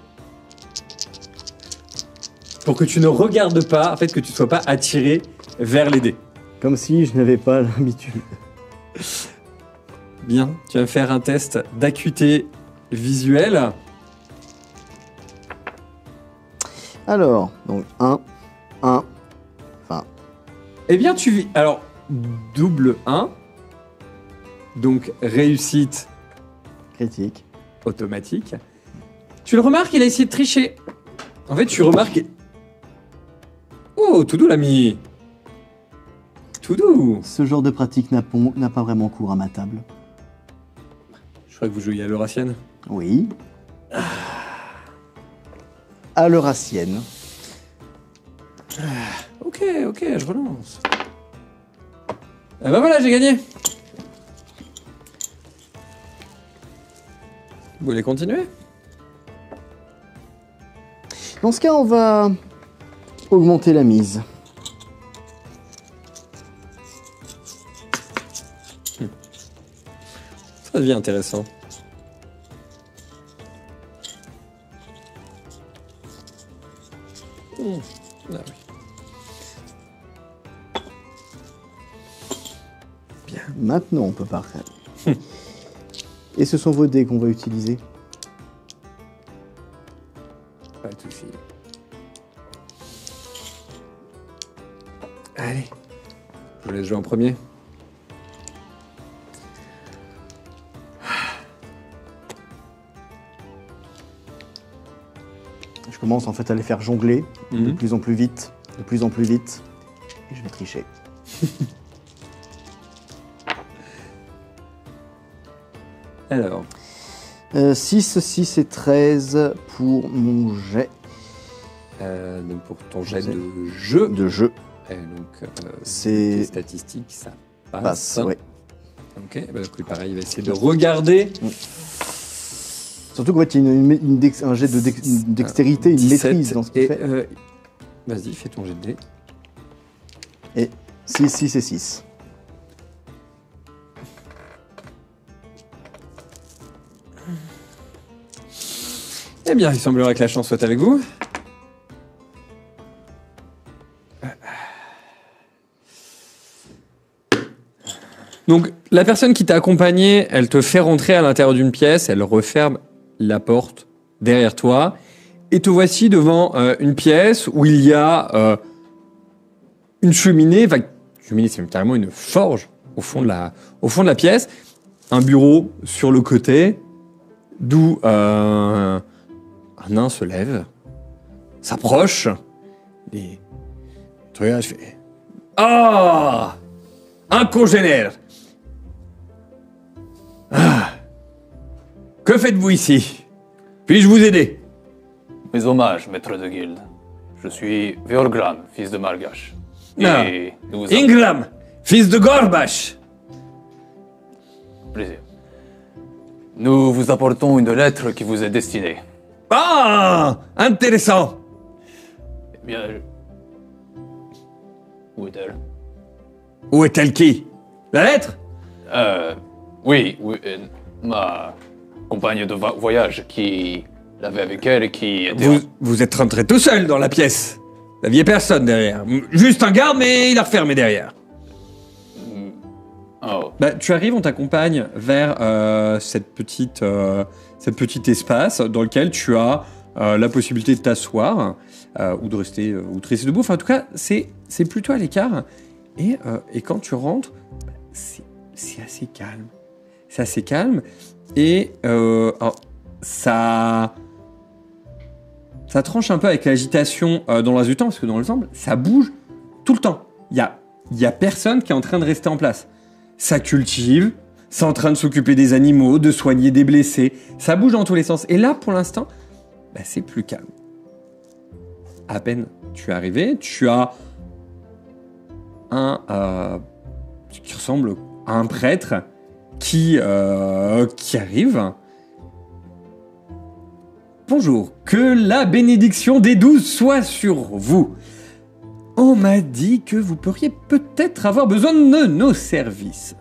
Pour que tu ne regardes pas, en fait, que tu ne sois pas attiré vers les dés. Comme si je n'avais pas l'habitude. Bien, tu vas me faire un test d'acuité visuelle. Alors, donc 1, enfin, Eh bien, tu vis. Alors, double 1. Donc, réussite critique. automatique. Tu le remarques, il a essayé de tricher. En fait, tu remarques. Oh, tout doux, l'ami. Tout doux. Ce genre de pratique n'a pas vraiment cours à ma table. Je crois que vous jouiez à l'Eurassienne. Oui. À l'Eurassienne. Ok, je relance. Ah bah voilà, j'ai gagné. Vous voulez continuer? Dans ce cas, on va augmenter la mise. Ça devient intéressant. Ah oui. Maintenant, on peut partir. Et ce sont vos dés qu'on va utiliser. Pas de soucis. Allez. Je vous laisse jouer en premier. Je commence en fait à les faire jongler de Mhm. plus en plus vite, de plus en plus vite. Et je vais tricher. Alors. 6, 6 et 13 pour mon jet Donc pour ton jet de jeu. de jeu. Donc, C'est- les statistiques, ça passe. Passe, ouais. Ok, bah, du coup, pareil, il va essayer de regarder. Surtout qu'en fait, il y a un jet de une dextérité, une 17, maîtrise dans ce qu'il et, fait. Vas-y, fais ton jet de dés. Et 6, 6 et 6. Eh bien, il semblerait que la chance soit avec vous. Donc, la personne qui t'a accompagné, elle te fait rentrer à l'intérieur d'une pièce, elle referme la porte derrière toi, et te voici devant une pièce où il y a une cheminée, enfin, cheminée, c'est carrément une forge au fond de la pièce, un bureau sur le côté, d'où un nain se lève, s'approche, et tu regardes, je fais « Ah, un congénère. Ah, que faites-vous ici? Puis-je vous aider ?» Mes hommages, maître de guilde. Je suis Veorgran, fils de Malgache. Ah, Et nous Ingram, fils de Gorbash. plaisir. Nous vous apportons une lettre qui vous est destinée. Ah, intéressant. Eh bien, où est-elle? Où est-elle qui? La lettre? Oui, ma compagne de voyage qui l'avait avec elle et qui était... Vous êtes rentré tout seul dans la pièce. Vous n'aviez personne derrière. Juste un garde, mais il a refermé derrière. Oh, Bah, tu arrives, on t'accompagne vers cet petit espace dans lequel tu as la possibilité de t'asseoir ou de rester debout. Enfin, en tout cas, c'est plutôt à l'écart. Et quand tu rentres, bah, c'est assez calme. C'est assez calme. Et alors, ça tranche un peu avec l'agitation dans le reste du temps, parce que dans le temple, ça bouge tout le temps. Il y a personne qui est en train de rester en place. Ça cultive, c'est en train de s'occuper des animaux, de soigner des blessés. Ça bouge dans tous les sens. Et là, pour l'instant, bah, c'est plus calme. À peine tu es arrivé, tu as un qui ressemble à un prêtre qui arrive. Bonjour, que la bénédiction des 12 soit sur vous. On m'a dit que vous pourriez peut-être avoir besoin de nos services.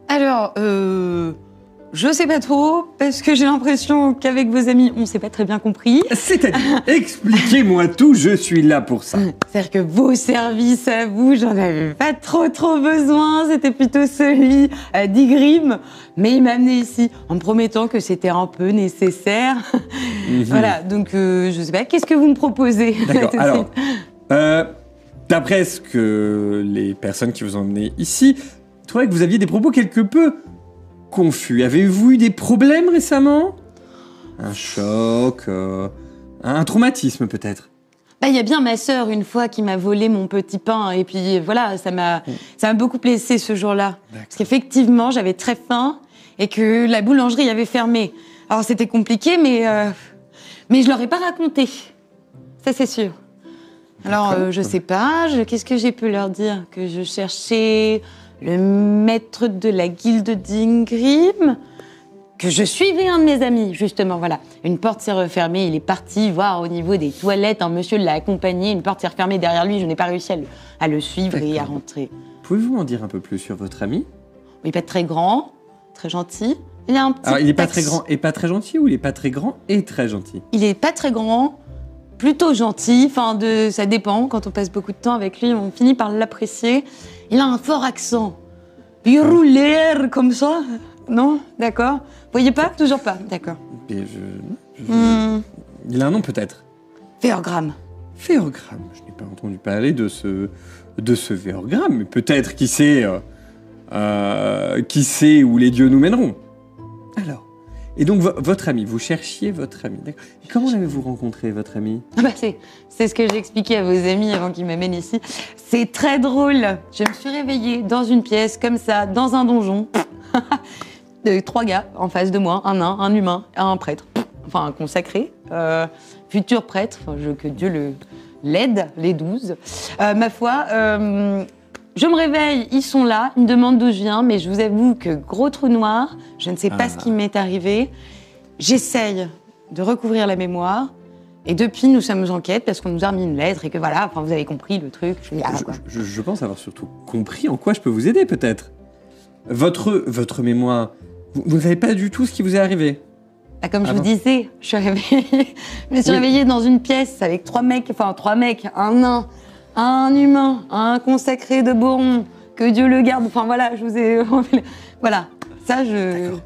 Alors, je sais pas trop, parce que j'ai l'impression qu'avec vos amis, on s'est pas très bien compris. C'est-à-dire, expliquez-moi tout, je suis là pour ça. C'est-à-dire que vos services à vous, j'en avais pas trop besoin, c'était plutôt celui d'Igrim, mais il m'a amené ici en me promettant que c'était un peu nécessaire. Voilà, donc je sais pas, qu'est-ce que vous me proposez? D'accord, alors, d'après ce que les personnes qui vous ont emmené ici, je trouvais que vous aviez des propos quelque peu confus. Avez-vous eu des problèmes récemment? Un choc, un traumatisme peut-être? Bah, y a bien ma sœur, une fois, qui m'a volé mon petit pain, et puis voilà, ça m'a beaucoup blessée ce jour-là. Parce qu'effectivement, j'avais très faim, et que la boulangerie avait fermé. Alors c'était compliqué, mais je leur ai pas raconté. Ça, c'est sûr. Alors, je sais pas, qu'est-ce que j'ai pu leur dire? Que je cherchais le maître de la guilde d'Ingrim, que je suivais un de mes amis, justement, voilà. Une porte s'est refermée, il est parti voir au niveau des toilettes, un monsieur l'a accompagné, une porte s'est refermée derrière lui, je n'ai pas réussi à le suivre et à rentrer. Pouvez-vous m'en dire un peu plus sur votre ami? Il n'est pas très grand, très gentil. Il a un petit... Alors, il n'est pas très grand et pas très gentil, ou il est pas très grand et très gentil? Il est pas très grand, plutôt gentil, enfin, ça dépend, quand on passe beaucoup de temps avec lui, on finit par l'apprécier. Il a un fort accent. Il roule l'air comme ça. Non? D'accord. Vous voyez pas? Toujours pas. D'accord. Et il a un nom peut-être? Féorgram. Féorgram. Je n'ai pas entendu parler de ce Féorgram, mais peut-être, qui sait où les dieux nous mèneront. Alors. Et donc, votre ami, vous cherchiez votre ami. D'accord. Et comment l'avez-vous rencontré, votre ami? C'est ce que j'ai expliqué à vos amis avant qu'ils m'amènent ici. C'est très drôle. Je me suis réveillée dans une pièce, comme ça, dans un donjon. De 3 gars en face de moi, un nain, un humain, un prêtre. Enfin, un consacré, futur prêtre. Enfin, que Dieu l'aide, les 12. Ma foi, je me réveille, ils sont là, ils me demandent d'où je viens, mais je vous avoue que gros trou noir, je ne sais pas ce qui m'est arrivé. J'essaye de recouvrir la mémoire. Et depuis, nous sommes en quête parce qu'on nous a remis une lettre et que voilà, enfin, vous avez compris le truc. Je pense avoir surtout compris en quoi je peux vous aider, peut-être. Votre mémoire, vous ne savez pas du tout ce qui vous est arrivé. Ah, comme je vous disais, je me suis réveillée dans une pièce avec trois mecs, un nain, un humain, un consacré de Boron, que Dieu le garde. Enfin voilà, je vous ai... voilà, ça je... D'accord.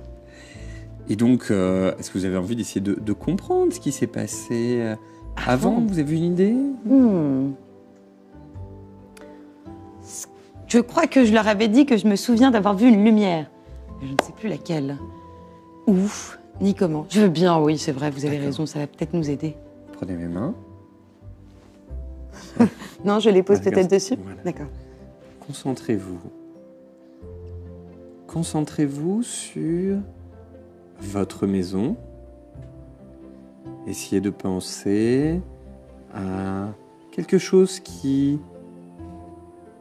Et donc, est-ce que vous avez envie d'essayer de comprendre ce qui s'est passé avant? Vous avez une idée? Je crois que je leur avais dit que je me souviens d'avoir vu une lumière. Je ne sais plus laquelle. Ouf, ni comment. Je veux bien, oui, c'est vrai, vous avez raison, ça va peut-être nous aider. Prenez mes mains. Non, je les pose peut-être dessus. Voilà. D'accord. Concentrez-vous. Concentrez-vous sur votre maison. Essayez de penser à quelque chose qui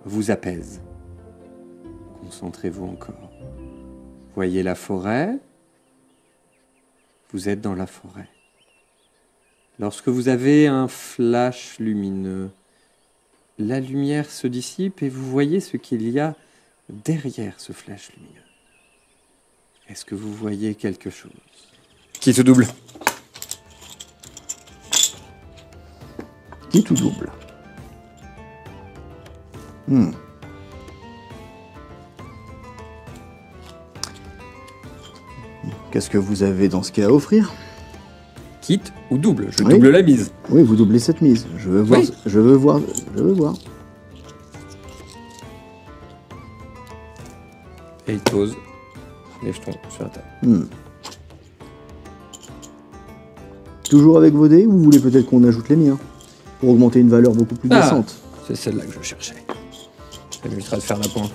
vous apaise. Concentrez-vous encore. Voyez la forêt. Vous êtes dans la forêt. Lorsque vous avez un flash lumineux, la lumière se dissipe et vous voyez ce qu'il y a derrière ce flash lumineux. Est-ce que vous voyez quelque chose? Qui tout double? Qui tout double? Qu'est-ce que vous avez dans ce cas à offrir? Quitte ou double? Je double la mise. Oui, vous doublez cette mise. Je veux voir. Oui. Je veux voir. Je veux voir. Et il pose les jetons sur la table. Toujours avec vos dés ou vous voulez peut-être qu'on ajoute les miens pour augmenter une valeur beaucoup plus décente? C'est celle-là que je cherchais. Ça m'évitera de faire la pointe.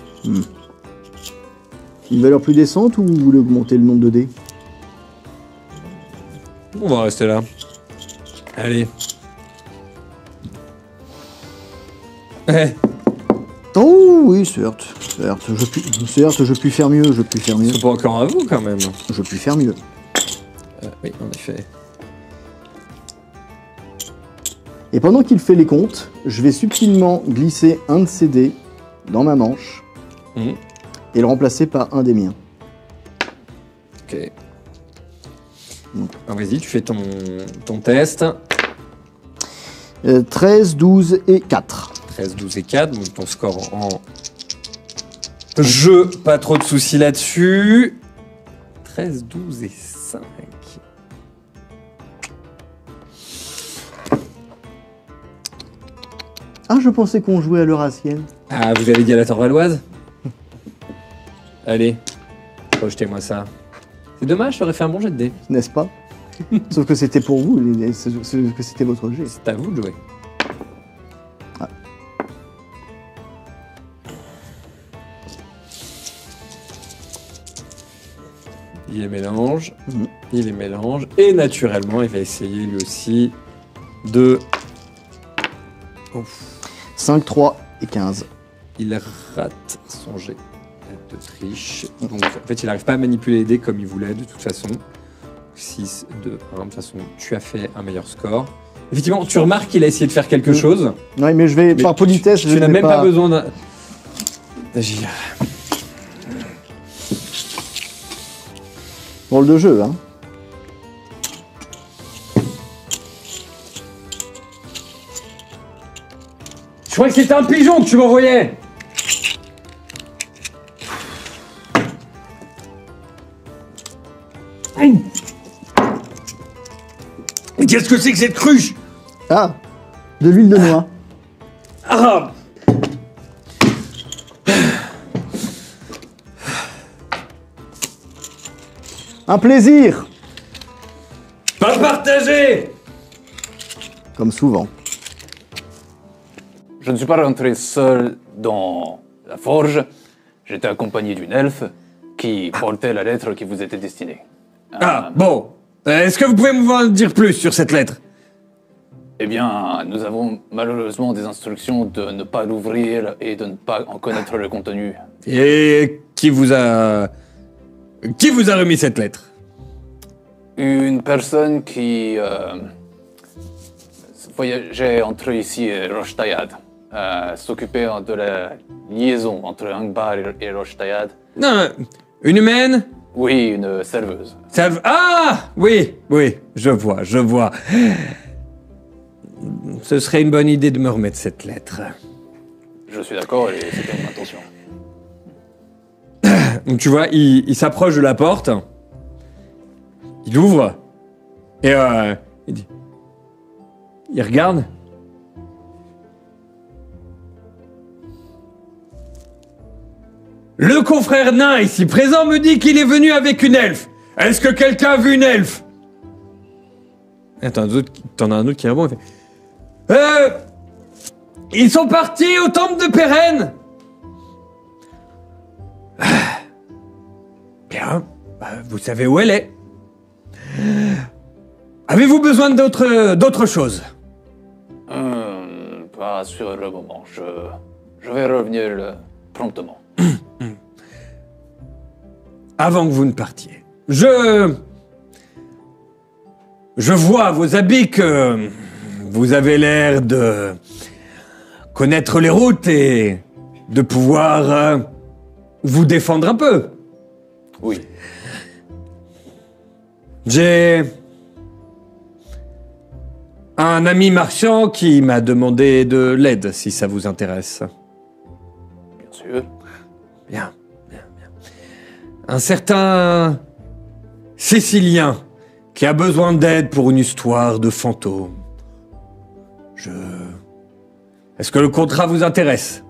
Une valeur plus décente ou vous voulez augmenter le nombre de dés? On va rester là. Allez. Oh oui, certes. Certes, je puis faire mieux. C'est pas encore à vous quand même. Je puis faire mieux. Oui, en effet. Et pendant qu'il fait les comptes, je vais subtilement glisser un de ces dés dans ma manche et le remplacer par un des miens. Ok. Alors vas-y, tu fais ton test. 13, 12 et 4. 13, 12 et 4, donc ton score en jeu, pas trop de soucis là-dessus. 13, 12 et 5. Ah, je pensais qu'on jouait à l'Eurassienne. Ah, vous avez dit à la Torvaloise? Allez, projetez-moi ça. C'est dommage, j'aurais fait un bon jet de dés. N'est-ce pas? Sauf que c'était pour vous, que c'était votre jet. C'est à vous de jouer. Ah. Il les mélange, il les mélange, et naturellement, il va essayer lui aussi de... Ouf. 5, 3 et 15. Il rate son jet de triche. Donc, en fait, il n'arrive pas à manipuler les dés comme il voulait, de toute façon. 6, 2, 1. De toute façon, tu as fait un meilleur score. Effectivement, tu remarques qu'il a essayé de faire quelque chose. Oui, mais je vais, par politesse, tu n'as même pas besoin d'agir. Rôle de jeu, hein. Je croyais que c'était un pigeon que tu m'envoyais. Mais qu'est-ce que c'est que cette cruche? Ah, de l'huile de noix. Ah. Un plaisir. Pas partagé. Comme souvent. Je ne suis pas rentré seul dans la forge. J'étais accompagné d'une elfe qui portait la lettre qui vous était destinée. Ah, bon. Est-ce que vous pouvez m'en dire plus sur cette lettre? Eh bien, nous avons malheureusement des instructions de ne pas l'ouvrir et de ne pas en connaître le contenu. Et qui vous a remis cette lettre? Une personne qui voyageait entre ici et Roche Tayad, s'occupait de la liaison entre Angbar et Roche Tayad. Non, une humaine? Oui, une serveuse. Ah! Oui, je vois. Ce serait une bonne idée de me remettre cette lettre. Je suis d'accord et c'était mon intention. Donc tu vois, il s'approche de la porte, il ouvre, et il dit... Il regarde. Le confrère nain ici présent me dit qu'il est venu avec une elfe. Est-ce que quelqu'un a vu une elfe? T'en as un autre qui répond, il fait... Ils sont partis au temple de Pérenne. Bien, vous savez où elle est. Avez-vous besoin d'autre chose? Pas sur le moment. Je vais revenir promptement. Avant que vous ne partiez, je vois à vos habits que vous avez l'air de connaître les routes et de pouvoir vous défendre un peu. Oui. J'ai un ami marchand qui m'a demandé de l'aide, si ça vous intéresse. Bien sûr. Bien. Un certain Cécilien qui a besoin d'aide pour une histoire de fantôme. Est-ce que le contrat vous intéresse?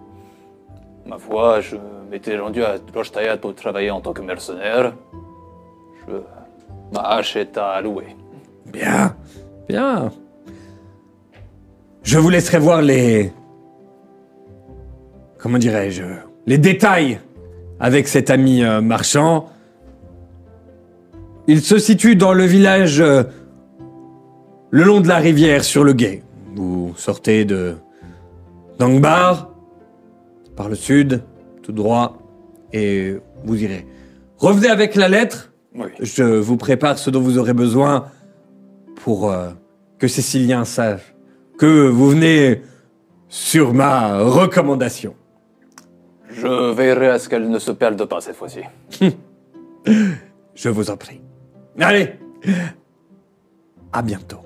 Ma foi, je m'étais rendu à Roche Tayad pour travailler en tant que mercenaire. Ma hache est à louer. Bien. Je vous laisserai voir comment dirais-je, les détails avec cet ami marchand. Il se situe dans le village le long de la rivière sur le gué. Vous sortez d'Angbar par le sud, tout droit, et vous irez. Revenez avec la lettre. Oui. Je vous prépare ce dont vous aurez besoin pour que Cécilien sache que vous venez sur ma recommandation. Je veillerai à ce qu'elle ne se perde pas cette fois-ci. Je vous en prie. Allez, à bientôt.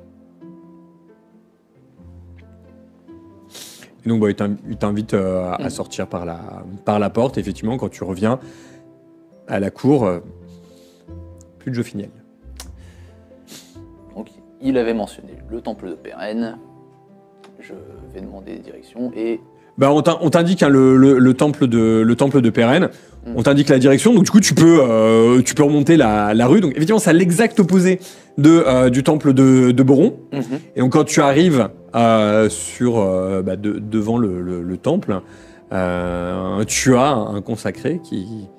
Et donc, il t'invite à sortir par la porte. Effectivement, quand tu reviens à la cour, plus de Jophiniel. Donc, il avait mentionné le temple de Pérenne. Je vais demander des directions et... On t'indique le temple de Pérenne. On t'indique la direction, donc du coup tu peux remonter la rue. Donc effectivement c'est à l'exact opposé du temple de Boron. Et donc quand tu arrives devant le temple, tu as un consacré qui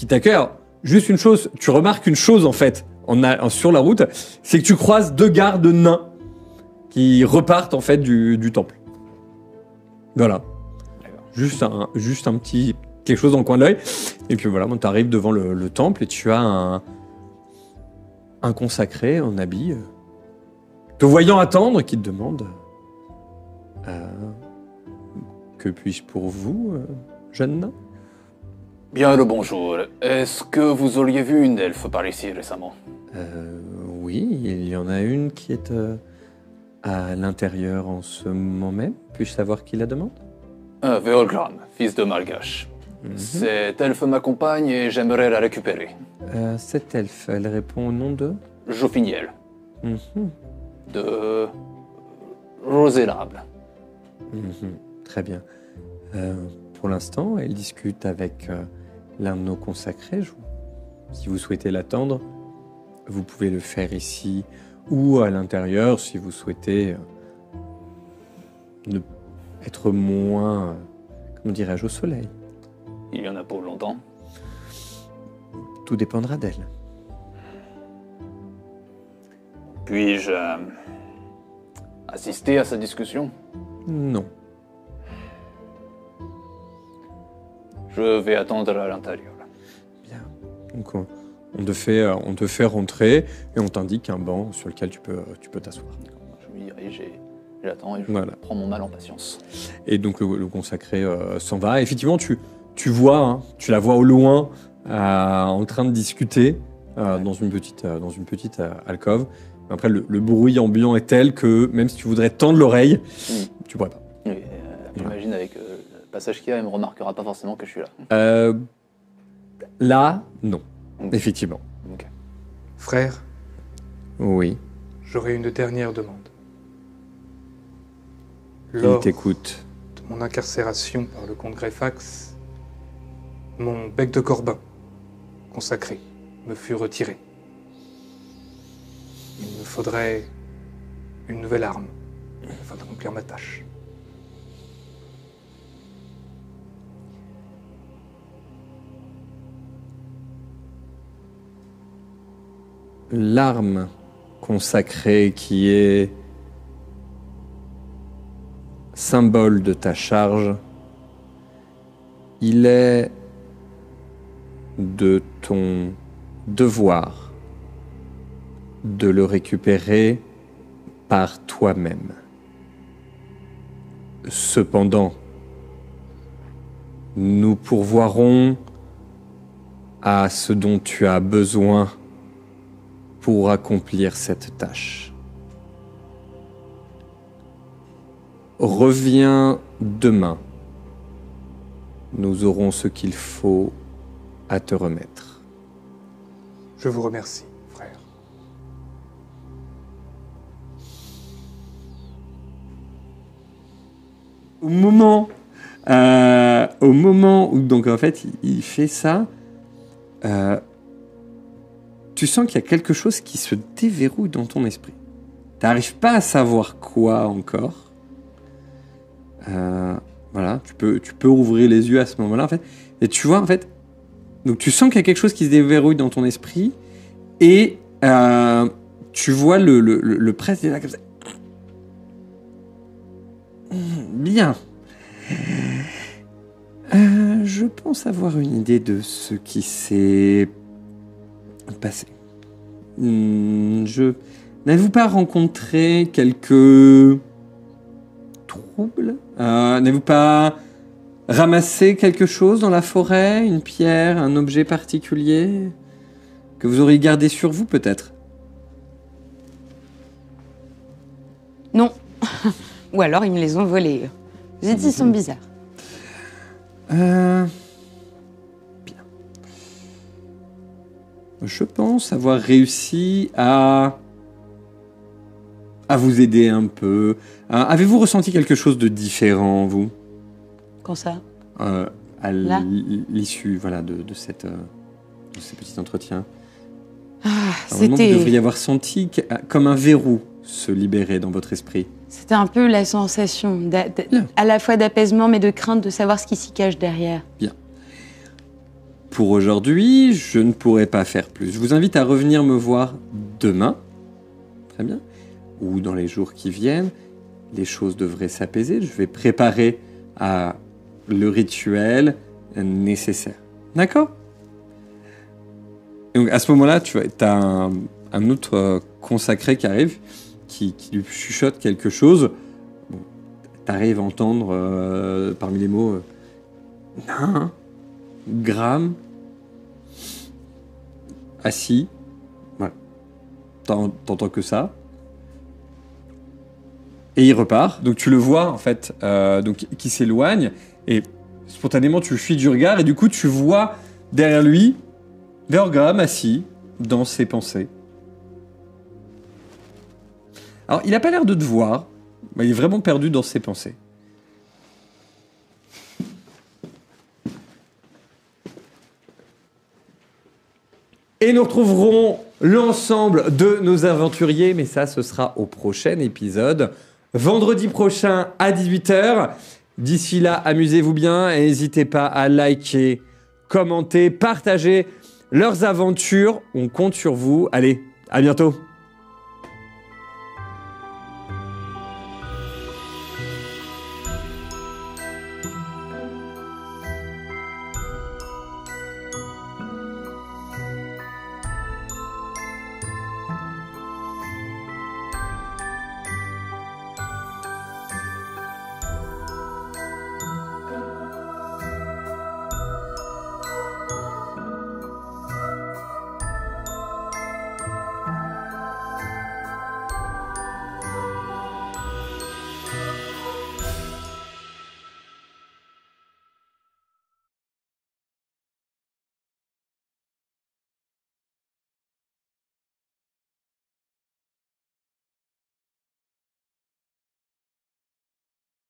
t'accueille. Alors, juste une chose, tu remarques une chose en fait sur la route, c'est que tu croises deux gardes nains qui repartent en fait du temple. Voilà. Juste un petit quelque chose dans le coin de l'œil. Et puis voilà, tu arrives devant le temple et tu as un consacré en habit, te voyant attendre, qui te demande que puis-je pour vous, jeune nain? Bien le bonjour. Est-ce que vous auriez vu une elfe par ici récemment? Oui, il y en a une qui est à l'intérieur en ce moment même. Puis-je savoir qui la demande? Veolgram, fils de Malgache. Cette elfe m'accompagne et j'aimerais la récupérer. Cette elfe, elle répond au nom de? Jophiniel. De Rosélable. Très bien. Pour l'instant, elle discute avec l'un de nos consacrés. Si vous souhaitez l'attendre, vous pouvez le faire ici ou à l'intérieur si vous souhaitez être moins, comment dirais-je, au soleil. Il y en a pour longtemps. Tout dépendra d'elle. Puis-je assister à sa discussion? Non. Je vais attendre à l'intérieur. Bien. Donc on te fait rentrer et on t'indique un banc sur lequel tu peux t'asseoir. Je m'y dirige et j'attends et je Voilà. prends mon mal en patience. Et donc le consacré s'en va. Et effectivement, tu vois, hein, tu la vois au loin en train de discuter dans une petite alcôve. Après, le bruit ambiant est tel que même si tu voudrais tendre l'oreille, tu pourrais pas. Oui, j'imagine avec le passage qu'il y a, il ne me remarquera pas forcément que je suis là. Là, non. Ok. Effectivement. Ok. Frère, Oui, j'aurais une dernière demande. il Lors t'écoute. de mon incarcération par le comte Greyfax, mon bec de corbin consacré me fut retiré. Il me faudrait une nouvelle arme afin d'accomplir ma tâche. L'arme consacrée qui est symbole de ta charge, il est de ton devoir de le récupérer par toi-même. Cependant, nous pourvoirons à ce dont tu as besoin pour accomplir cette tâche. Reviens demain. Nous aurons ce qu'il faut à te remettre. Je vous remercie, frère. Au moment où donc en fait il fait ça, tu sens qu'il y a quelque chose qui se déverrouille dans ton esprit. Tu n'arrives pas à savoir quoi encore. Voilà, tu peux ouvrir les yeux à ce moment-là en fait, et tu vois en fait, donc tu sens qu'il y a quelque chose qui se déverrouille dans ton esprit, et tu vois le prêtre là comme ça. Bien. Je pense avoir une idée de ce qui s'est passé. N'avez-vous pas rencontré quelques troubles? N'avez-vous pas ramassé quelque chose dans la forêt? Une pierre, un objet particulier que vous auriez gardé sur vous peut-être? Non. Ou alors ils me les ont volés. Les ils sont bizarres. Bien. Je pense avoir réussi à vous aider un peu. Avez-vous ressenti quelque chose de différent, vous, Quand ça? à Là l'issue de ces petits entretiens? C'était... Vous devriez avoir senti comme un verrou se libérer dans votre esprit. C'était un peu la sensation à la fois d'apaisement mais de crainte de savoir ce qui s'y cache derrière. Bien. Pour aujourd'hui, je ne pourrai pas faire plus. Je vous invite à revenir me voir demain. Très bien. Ou dans les jours qui viennent. Les choses devraient s'apaiser. Je vais préparer le rituel nécessaire. D'accord? Donc à ce moment-là, tu as un autre consacré qui arrive, qui lui chuchote quelque chose. Bon, tu arrives à entendre parmi les mots nain, gramme, assis. Voilà. T'entends que ça. Et il repart. Donc tu le vois en fait, donc qui s'éloigne et spontanément tu fuis du regard et du coup tu vois derrière lui Vergram assis dans ses pensées. Alors il n'a pas l'air de te voir, mais il est vraiment perdu dans ses pensées. Et nous retrouverons l'ensemble de nos aventuriers, mais ça, ce sera au prochain épisode, vendredi prochain à 18h. D'ici là, amusez-vous bien et n'hésitez pas à liker, commenter, partager leurs aventures. On compte sur vous. Allez, à bientôt.